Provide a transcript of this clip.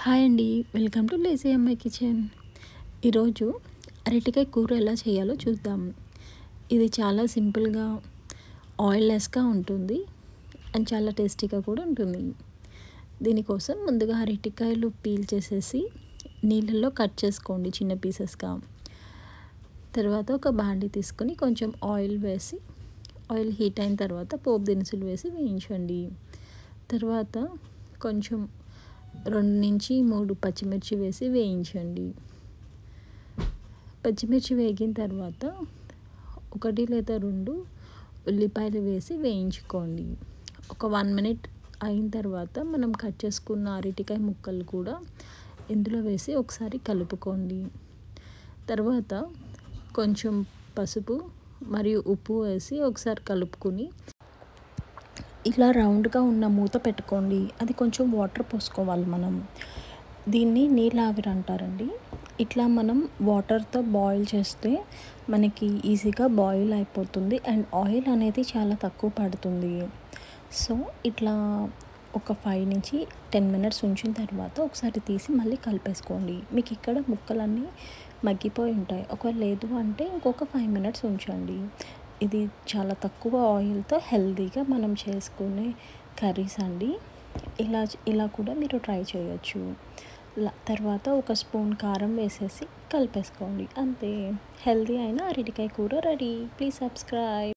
Hi అండి, welcome to lazy అమ్మాయి kitchen. ఈరోజు అరటికాయ కూర ఎలా చేయాలో చూద్దాం. ఇది చాలా సింపుల్గా ఆయిల్ లెస్గా ఉంటుంది అండ్ చాలా టేస్టీగా కూడా ఉంటుంది. దీనికోసం ముందుగా అరటికాయలు పీల్ చేసేసి నీళ్ళల్లో కట్ చేసుకోండి చిన్న పీసెస్గా. తర్వాత ఒక బాండీ తీసుకొని కొంచెం ఆయిల్ వేసి, ఆయిల్ హీట్ అయిన తర్వాత పోపు దినుసులు వేసి వేయించండి. తర్వాత కొంచెం 2 నుంచి 3 పచ్చిమిర్చి వేసి వేయించండి. పచ్చిమిర్చి వేగిన తర్వాత 1 లేదా 2 ఉల్లిపాయలు వేసి వేయించుకోండి. ఒక 1 మినిట్ అయిన తర్వాత మనం కట్ చేసుకున్న అరటికాయ ముక్కలు కూడా ఇందులో వేసి ఒకసారి కలుపుకోండి. తర్వాత కొంచెం పసుపు మరియు ఉప్పు వేసి ఒకసారి కలుపుకొని ఇలా రౌండ్గా ఉన్న మూత పెట్టుకోండి. అది కొంచెం వాటర్ పోసుకోవాలి మనం. దీన్ని నీళ్ళ ఆవిరి అంటారండి. ఇట్లా మనం వాటర్తో బాయిల్ చేస్తే మనకి ఈజీగా బాయిల్ అయిపోతుంది అండ్ ఆయిల్ అనేది చాలా తక్కువ పడుతుంది. సో ఇట్లా ఒక 5 నుంచి 10 మినిట్స్ ఉంచిన తర్వాత ఒకసారి తీసి మళ్ళీ కలిపేసుకోండి. మీకు ఇక్కడ ముక్కలన్నీ మగ్గిపోయి ఉంటాయి. ఒకవేళ లేదు అంటే ఇంకొక 5 మినిట్స్ ఉంచండి. ఇది చాలా తక్కువ ఆయిల్తో హెల్తీగా మనం చేసుకునే కర్రీస్ అండి. ఇలా కూడా మీరు ట్రై చేయొచ్చు. తర్వాత ఒక స్పూన్ కారం వేసేసి కలిపేసుకోండి. అంతే, హెల్తీ అయిన అరటికాయ కూర రెడీ. Please subscribe.